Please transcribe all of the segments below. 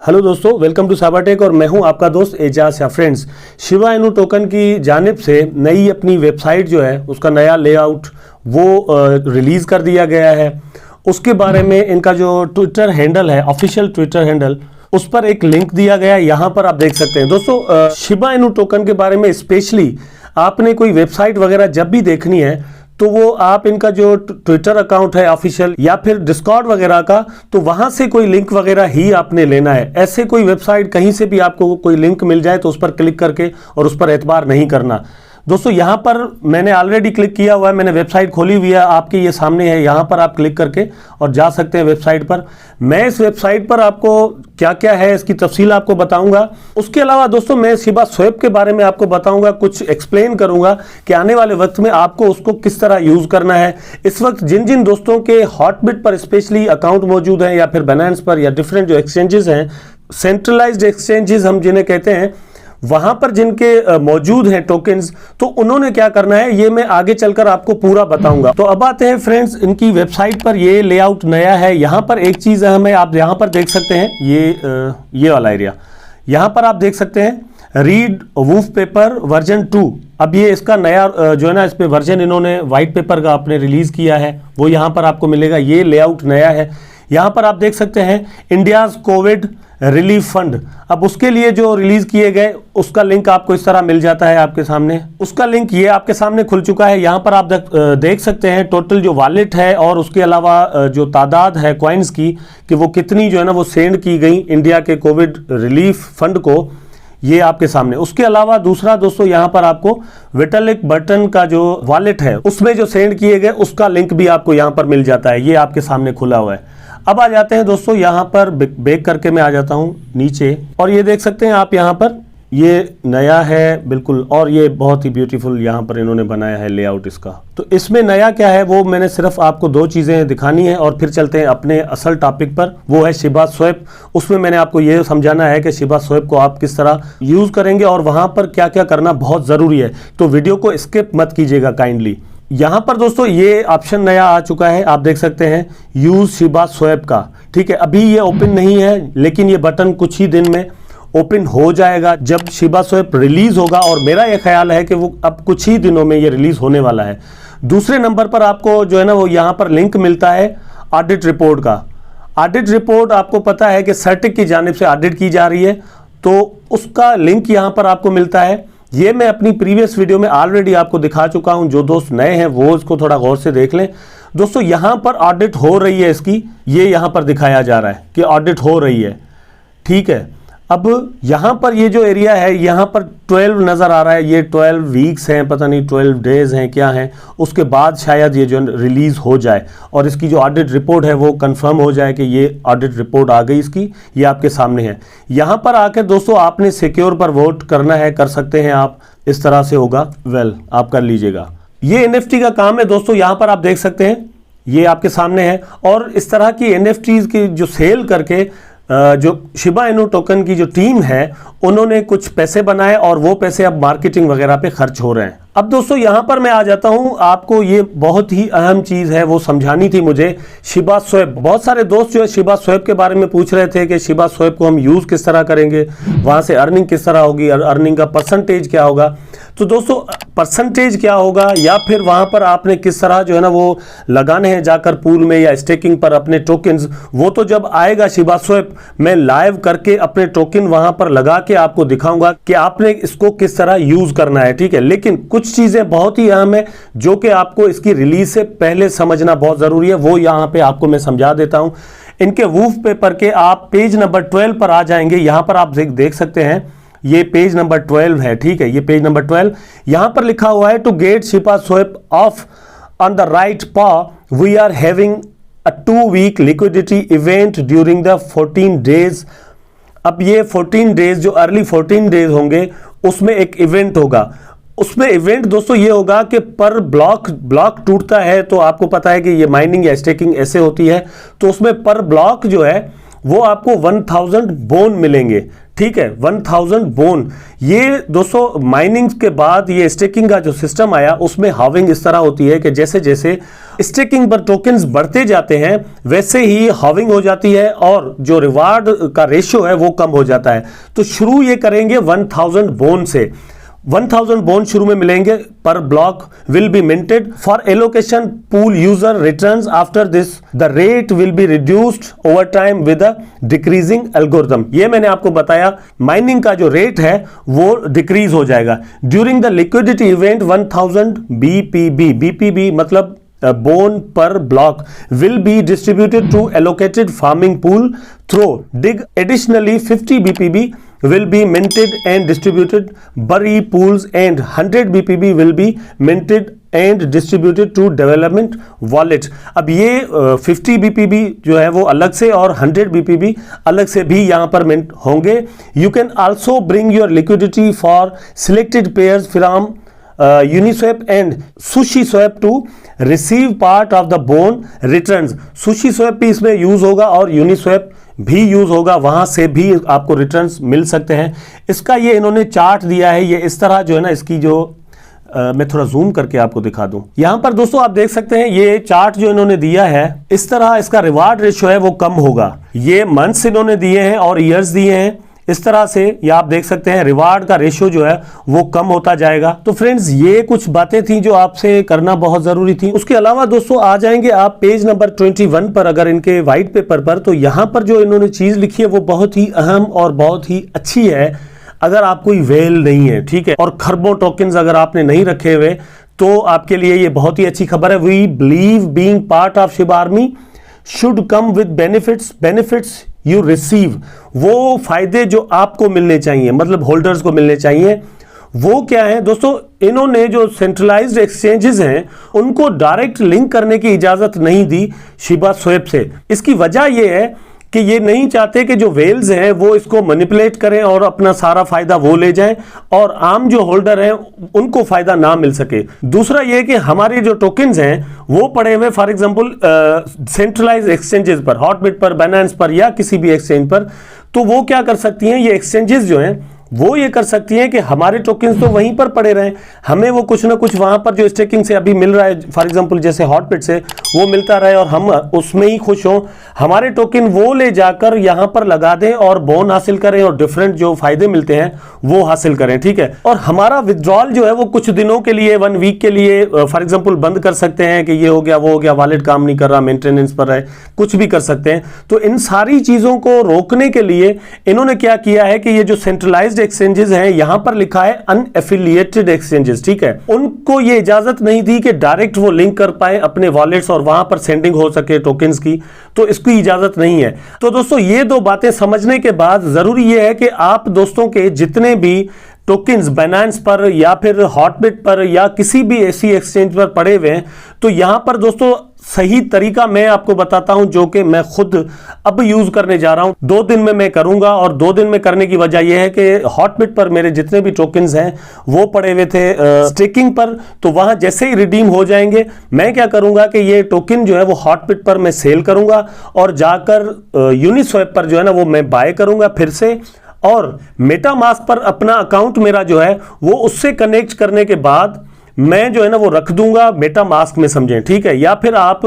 Hello दोस्तों, welcome to Cybertech और मैं हूं आपका दोस्त एजाज। या फ्रेंड्स, शिबा इनू टोकन की जानिब से नई अपनी वेबसाइट जो है उसका नया लेआउट वो रिलीज़ कर दिया गया है। उसके बारे में इनका जो ट्विटर हैंडल है, ऑफिशियल ट्विटर हैंडल, उस पर एक लिंक दिया गया है, यहाँ पर आप देख सकते हैं। दोस्तों, शिबा इनू टोकन के बारे में स्पेशली आपने कोई वेबसाइट वगैरह जब भी देखनी है तो वो आप इनका जो ट्विटर अकाउंट है ऑफिशियल या फिर डिस्कॉर्ड वगैरह का, तो वहां से कोई लिंक वगैरह ही आपने लेना है। ऐसे कोई वेबसाइट कहीं से भी आपको कोई लिंक मिल जाए तो उस पर क्लिक करके और उस पर एतबार नहीं करना। दोस्तों, यहाँ पर मैंने ऑलरेडी क्लिक किया हुआ है, मैंने वेबसाइट खोली हुई है, आपके ये सामने है। यहाँ पर आप क्लिक करके और जा सकते हैं वेबसाइट पर। मैं इस वेबसाइट पर आपको क्या क्या है इसकी तफसील आपको बताऊंगा। उसके अलावा दोस्तों, मैं शिबा स्वैप के बारे में आपको बताऊंगा, कुछ एक्सप्लेन करूंगा कि आने वाले वक्त में आपको उसको किस तरह यूज करना है। इस वक्त जिन जिन दोस्तों के हॉटबिट पर स्पेशली अकाउंट मौजूद हैं या फिर बाइनेंस पर या डिफरेंट जो एक्सचेंजेस हैं, सेंट्रलाइज्ड एक्सचेंजेस हम जिन्हें कहते हैं, वहां पर जिनके मौजूद हैं टोकन्स, तो उन्होंने क्या करना है ये मैं आगे चलकर आपको पूरा बताऊंगा। तो अब आते हैं फ्रेंड्स, इनकी वेबसाइट पर ये लेआउट नया है। यहां पर एक चीज अहम है, आप यहां पर देख सकते हैं ये वाला एरिया, यहां पर आप देख सकते हैं रीड वूफ पेपर वर्जन 2। अब ये इसका नया जो है ना, इस पे वर्जन इन्होंने व्हाइट पेपर का आपने रिलीज किया है, वो यहां पर आपको मिलेगा। ये लेआउट नया है। यहां पर आप देख सकते हैं इंडियाज कोविड रिलीफ फंड। अब उसके लिए जो रिलीज किए गए उसका लिंक आपको इस तरह मिल जाता है आपके सामने। उसका लिंक ये आपके सामने खुल चुका है। यहाँ पर आप देख सकते हैं टोटल जो वॉलेट है और उसके अलावा जो तादाद है कॉइन्स की, कि वो कितनी जो है ना वो सेंड की गई इंडिया के कोविड रिलीफ फंड को, ये आपके सामने। उसके अलावा दूसरा दोस्तों, यहाँ पर आपको विटलिक बटन का जो वॉलेट है उसमें जो सेंड किए गए उसका लिंक भी आपको यहाँ पर मिल जाता है। ये आपके सामने खुला हुआ है। अब आ जाते हैं दोस्तों, यहाँ पर बैक करके मैं आ जाता हूँ नीचे, और ये देख सकते हैं आप यहाँ पर, ये नया है बिल्कुल, और ये बहुत ही ब्यूटीफुल यहाँ पर इन्होंने बनाया है लेआउट इसका। तो इसमें नया क्या है वो मैंने सिर्फ आपको दो चीज़ें दिखानी है और फिर चलते हैं अपने असल टॉपिक पर, वो है शिबा स्वैप। उसमें मैंने आपको ये समझाना है कि शिबा स्वैप को आप किस तरह यूज़ करेंगे और वहाँ पर क्या क्या करना बहुत ज़रूरी है। तो वीडियो को स्किप मत कीजिएगा काइंडली। यहाँ पर दोस्तों ये ऑप्शन नया आ चुका है, आप देख सकते हैं यूज शिबा स्वैप का। ठीक है, अभी ये ओपन नहीं है, लेकिन ये बटन कुछ ही दिन में ओपन हो जाएगा जब शिबा स्वैप रिलीज होगा, और मेरा ये ख्याल है कि वो अब कुछ ही दिनों में ये रिलीज होने वाला है। दूसरे नंबर पर आपको जो है ना वो यहाँ पर लिंक मिलता है ऑडिट रिपोर्ट का। ऑडिट रिपोर्ट आपको पता है कि सर्टिक की जानिब से ऑडिट की जा रही है, तो उसका लिंक यहाँ पर आपको मिलता है। ये मैं अपनी प्रीवियस वीडियो में ऑलरेडी आपको दिखा चुका हूं, जो दोस्त नए हैं वो इसको थोड़ा गौर से देख लें। दोस्तों, यहां पर ऑडिट हो रही है इसकी, ये यहां पर दिखाया जा रहा है कि ऑडिट हो रही है। ठीक है, अब यहां पर ये जो एरिया है यहां पर 12 नजर आ रहा है, ये 12 वीक्स हैं, पता नहीं 12 डेज हैं क्या हैं। उसके बाद शायद ये जो रिलीज हो जाए और इसकी जो ऑडिट रिपोर्ट है वो कंफर्म हो जाए कि ये ऑडिट रिपोर्ट आ गई इसकी, ये आपके सामने है। यहां पर आकर दोस्तों आपने सिक्योर पर वोट करना है, कर सकते हैं आप, इस तरह से होगा। आप कर लीजिएगा। ये NFT का काम है दोस्तों, यहां पर आप देख सकते हैं, ये आपके सामने है। और इस तरह की NFTs की जो सेल करके जो शिबा इनू टोकन की जो टीम है उन्होंने कुछ पैसे बनाए और वो पैसे अब मार्केटिंग वगैरह पे खर्च हो रहे हैं। अब दोस्तों यहाँ पर मैं आ जाता हूँ, आपको ये बहुत ही अहम चीज़ है वो समझानी थी मुझे, शिबा स्वैप। बहुत सारे दोस्त जो है शिबा स्वैप के बारे में पूछ रहे थे कि शिबा स्वैप को हम यूज़ किस तरह करेंगे, वहाँ से अर्निंग किस तरह होगी, अर्निंग का परसेंटेज क्या होगा। तो दोस्तों, परसेंटेज क्या होगा या फिर वहाँ पर आपने किस तरह जो है ना वो लगाने हैं जाकर पूल में या स्टेकिंग पर अपने टोकन्स, वो तो जब आएगा शिबा स्वैप मैं लाइव करके अपने टोकन वहाँ पर लगा के आपको दिखाऊंगा कि आपने इसको किस तरह यूज़ करना है। ठीक है, लेकिन कुछ चीजें बहुत ही अहम है जो कि आपको इसकी रिलीज से पहले समझना बहुत जरूरी है, वो यहां पे आपको मैं समझा देता हूं। इनके वूफ पेपर के आप पेज नंबर 12 पर आ जाएंगे। यहां पर आप देख सकते हैं ये पेज नंबर 12 है। ठीक है, ये पेज नंबर 12, यहां पर लिखा हुआ है to get Shiba swap off on the right paw we are having a 2 week liquidity event during the 14 days. अब ये 14 डेज जो अर्ली 14 डेज होंगे उसमें एक इवेंट होगा। उसमें इवेंट दोस्तों ये होगा कि पर ब्लॉक टूटता है, तो आपको पता है कि ये माइनिंग या स्टेकिंग ऐसे होती है, तो उसमें पर ब्लॉक जो है वो आपको 1000 बोन मिलेंगे, ठीक है, 1000 बोन। ये दोस्तों माइनिंग के बाद ये स्टेकिंग का जो सिस्टम आया उसमें हाविंग इस तरह होती है कि जैसे जैसे स्टेकिंग पर टोकन्स बढ़ते जाते हैं वैसे ही हाविंग हो जाती है और जो रिवार्ड का रेशियो है वो कम हो जाता है। तो शुरू ये करेंगे 1000 बोन से, 1000 बोन शुरू में मिलेंगे पर block will be minted for allocation pool user returns after this the rate will be reduced over time with a decreasing algorithm. ये मैंने आपको बताया माइनिंग का जो रेट है वो डिक्रीज हो जाएगा ड्यूरिंग द लिक्विडिटी इवेंट 1000 बीपीबी, बीपीबी मतलब बोन पर block will be distributed to allocated farming pool through dig. Additionally 50 bpb will be minted and distributed bury pools and 100 bpb will be minted and distributed to development wallet। अब ये 50 bpb जो है वो अलग से और 100 bpb अलग से भी यहाँ पर मिंट होंगे। You can also bring your liquidity for selected pairs from Uniswap and SushiSwap to receive part of the bone returns। SushiSwap भी इसमें यूज होगा और Uniswap भी यूज होगा, वहां से भी आपको रिटर्न्स मिल सकते हैं। इसका ये इन्होंने चार्ट दिया है, ये इस तरह जो है ना, इसकी जो मैं थोड़ा जूम करके आपको दिखा दूं। यहां पर दोस्तों आप देख सकते हैं ये चार्ट जो इन्होंने दिया है, इस तरह इसका रिवार्ड रेशियो है वो कम होगा। ये मंथ्स इन्होंने दिए हैं और ईयर्स दिए हैं, इस तरह से ये आप देख सकते हैं रिवार्ड का रेशियो जो है वो कम होता जाएगा। तो फ्रेंड्स ये कुछ बातें थी जो आपसे करना बहुत जरूरी थी। उसके अलावा दोस्तों आ जाएंगे आप पेज नंबर 21 पर, अगर इनके व्हाइट पेपर पर, तो यहां पर जो इन्होंने चीज लिखी है वो बहुत ही अहम और बहुत ही अच्छी है। अगर आप कोई वेल नहीं है, ठीक है, और खरबों टोकन्स अगर आपने नहीं रखे हुए तो आपके लिए ये बहुत ही अच्छी खबर है। We believe being part of Shiba army should come with benefits you receive. वो फायदे जो आपको मिलने चाहिए, मतलब होल्डर्स को मिलने चाहिए, वो क्या है दोस्तों? इन्होंने जो सेंट्रलाइज्ड एक्सचेंजेस हैं उनको डायरेक्ट लिंक करने की इजाजत नहीं दी शिबा स्वैप से। इसकी वजह यह है कि ये नहीं चाहते कि जो वेल्स हैं वो इसको मैनिपुलेट करें और अपना सारा फायदा वो ले जाएं और आम जो होल्डर हैं उनको फायदा ना मिल सके। दूसरा ये कि हमारे जो टोकन्स हैं वो पड़े हुए फॉर एग्जांपल सेंट्रलाइज्ड एक्सचेंजेस पर, हॉटबिट पर, बाइनेंस पर या किसी भी एक्सचेंज पर, तो वो क्या कर सकती हैं, ये एक्सचेंजेस जो हैं वो ये कर सकती हैं कि हमारे टोकन्स तो वहीं पर पड़े रहें, हमें वो कुछ ना कुछ वहां पर जो स्टेकिंग से अभी मिल रहा है, फॉर एग्जांपल जैसे हॉटबिट से वो मिलता रहे और हम उसमें ही खुश हों। हमारे टोकन वो ले जाकर यहां पर लगा दें और बोन हासिल करें और डिफरेंट जो फायदे मिलते हैं वो हासिल करें, ठीक है। और हमारा विड्रॉल जो है वो कुछ दिनों के लिए, 1 वीक के लिए फॉर एग्जाम्पल बंद कर सकते हैं कि ये हो गया वो हो गया, वॉलेट काम नहीं कर रहा, मेंटेनेंस पर है, कुछ भी कर सकते हैं। तो इन सारी चीजों को रोकने के लिए इन्होंने क्या किया है कि ये जो सेंट्रलाइज्ड एक्सचेंजेस हैं, यहां पर लिखा है अनएफिलिएटेड एक्सचेंजेस, ठीक है, उनको ये इजाजत नहीं दी कि डायरेक्ट वो लिंक कर पाए अपने वॉलेट्स और वहां पर सेंडिंग हो सके टोकन्स की, तो इसकी इजाजत नहीं है। तो दोस्तों ये दो बातें समझने के बाद जरूरी ये है कि आप दोस्तों के जितने भी टोकन्स बाइनेंस पर या फिर हॉटबिट पर या किसी भी ऐसी एक्सचेंज पर पड़े हुए हैं, तो यहां पर दोस्तों सही तरीका मैं आपको बताता हूं जो कि मैं खुद अब यूज करने जा रहा हूं। 2 दिन में मैं करूंगा और 2 दिन में करने की वजह यह है कि हॉटबिट पर मेरे जितने भी टोकन्स हैं वो पड़े हुए थे स्टेकिंग पर, तो वहां जैसे ही रिडीम हो जाएंगे मैं क्या करूंगा कि ये टोकन जो है वो हॉटबिट पर मैं सेल करूंगा और जाकर यूनिस्वैप पर जो है ना वो मैं बाय करूंगा फिर से, और मेटामास्क पर अपना अकाउंट मेरा जो है वो उससे कनेक्ट करने के बाद मैं जो है ना वो रख दूंगा मेटामास्क में, समझें, ठीक है। या फिर आप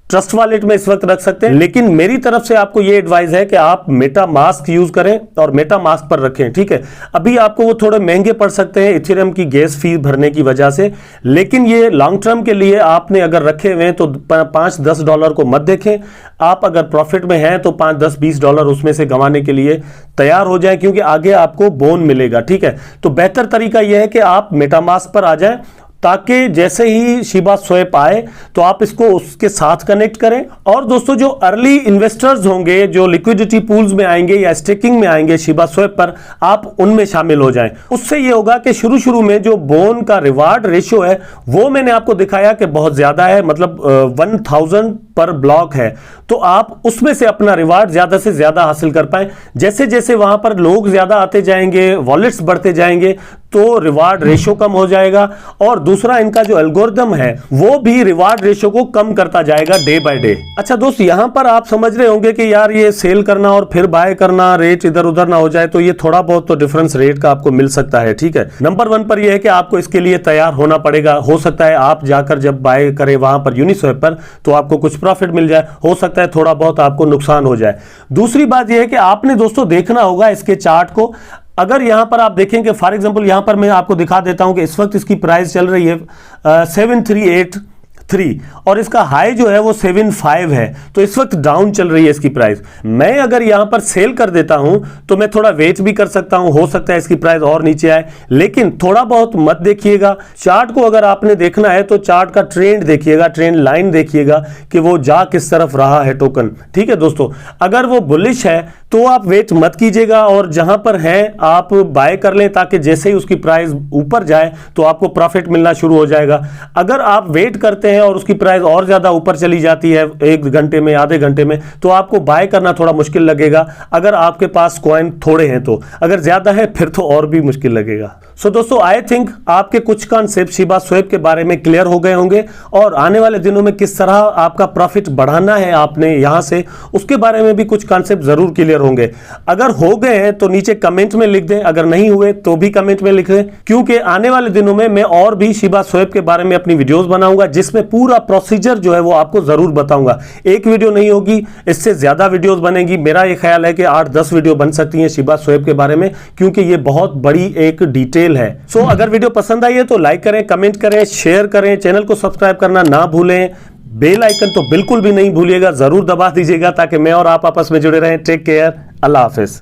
ट्रस्ट वॉलेट में इस वक्त रख सकते हैं, लेकिन मेरी तरफ से आपको ये एडवाइस है कि आप मेटामास्क यूज करें और मेटामास्क पर रखें, ठीक है। अभी आपको वो थोड़े महंगे पड़ सकते हैं इथेरियम की गैस फीस भरने की वजह से, लेकिन ये लॉन्ग टर्म के लिए आपने अगर रखे हुए हैं तो $5-10 को मत देखें। आप अगर प्रॉफिट में हैं तो $5-10-20 उसमें से गंवाने के लिए तैयार हो जाएं, क्योंकि आगे आपको बोन मिलेगा, ठीक है। तो बेहतर तरीका यह है कि आप मेटामास्क पर आ जाएं ताकि जैसे ही शिबा स्वैप आए तो आप इसको उसके साथ कनेक्ट करें। और दोस्तों जो अर्ली इन्वेस्टर्स होंगे जो लिक्विडिटी पूल्स में आएंगे या स्टेकिंग में आएंगे शिबा स्वैप पर, आप उनमें शामिल हो जाएं। उससे ये होगा कि शुरू में जो बोन का रिवार्ड रेशियो है वो मैंने आपको दिखाया कि बहुत ज्यादा है, मतलब 1000 पर ब्लॉक है, तो आप उसमें से अपना रिवार्ड ज्यादा से ज्यादा हासिल कर पाए। जैसे जैसे वहां पर लोग ज्यादा आते जाएंगे, वॉलेट्स बढ़ते जाएंगे, तो रिवार्ड रेशियो कम हो जाएगा। और दूसरा इनका जो एल्गोरिदम है वो भी रिवार्ड रेशियो को कम करता जाएगा डे बाय डे। अच्छा दोस्त, यहां पर आप समझ रहे होंगे कि यार ये सेल करना और फिर बाय करना, रेट इधर उधर ना हो जाए, तो ये थोड़ा बहुत तो डिफरेंस रेट का आपको मिल सकता है। ठीक है, नंबर 1 पर यह है कि आपको इसके लिए तैयार होना पड़ेगा। हो सकता है आप जाकर जब बाय करें वहां पर यूनिस्वैप पर तो आपको कुछ प्रॉफिट मिल जाए, हो सकता है थोड़ा बहुत आपको नुकसान हो जाए। दूसरी बात यह है कि आपने दोस्तों देखना होगा इसके चार्ट को। अगर यहां पर आप देखेंगे, फॉर एग्जांपल यहां पर मैं आपको दिखा देता हूं कि इस वक्त इसकी प्राइस चल रही है 7383 और इसका हाई जो है वो 75 है, तो इस वक्त डाउन चल रही है इसकी प्राइस। मैं अगर यहां पर सेल कर देता हूं तो मैं थोड़ा वेट भी कर सकता हूं, हो सकता है इसकी प्राइस और नीचे आए, लेकिन थोड़ा बहुत मत देखिएगा। चार्ट को अगर आपने देखना है तो चार्ट का ट्रेंड देखिएगा, ट्रेंड लाइन देखिएगा कि वो जा किस तरफ रहा है टोकन। ठीक है दोस्तों, अगर वो बुलिश है तो आप वेट मत कीजिएगा और जहां पर है आप बाय कर लें, ताकि जैसे ही उसकी प्राइस ऊपर जाए तो आपको प्रॉफिट मिलना शुरू हो जाएगा। अगर आप वेट करते हैं और उसकी प्राइस और ज्यादा ऊपर चली जाती है 1 घंटे में, आधे घंटे में, तो आपको बाय करना थोड़ा मुश्किल लगेगा अगर आपके पास कॉइन थोड़े हैं तो। अगर ज्यादा है फिर तो और भी मुश्किल लगेगा। सो दोस्तों, आई थिंक आपके कुछ कॉन्सेप्ट शिबा स्वैप के बारे में क्लियर हो गए होंगे और आने वाले दिनों में किस तरह आपका प्रॉफिट बढ़ाना है आपने यहां से, उसके बारे में भी कुछ कॉन्सेप्ट जरूर क्लियर होंगे। अगर हो गए हैं तो नीचे कमेंट में लिख दें, अगर नहीं हुए तो भी कमेंट में लिख दें, क्योंकि आने वाले दिनों में मैं और भी शिबा स्वैप के बारे में अपनी वीडियोस बनाऊंगा जिसमें पूरा प्रोसीजर जो है वो आपको जरूर बताऊंगा। एक वीडियो नहीं होगी, इससे ज्यादा वीडियोस बनेंगी। मेरा ये ख्याल है कि 8-10 वीडियो बन सकती हैं शिबा स्वैप के बारे में, क्योंकि ये बहुत बड़ी एक डिटेल है। सो अगर वीडियो पसंद आई है तो लाइक करें, कमेंट करें, शेयर करें, चैनल को सब्सक्राइब करना ना भूलें। बेल आइकन तो बिल्कुल भी नहीं भूलिएगा, जरूर दबा दीजिएगा ताकि मैं और आप आपस में जुड़े रहें। टेक केयर, अल्लाह हाफिज।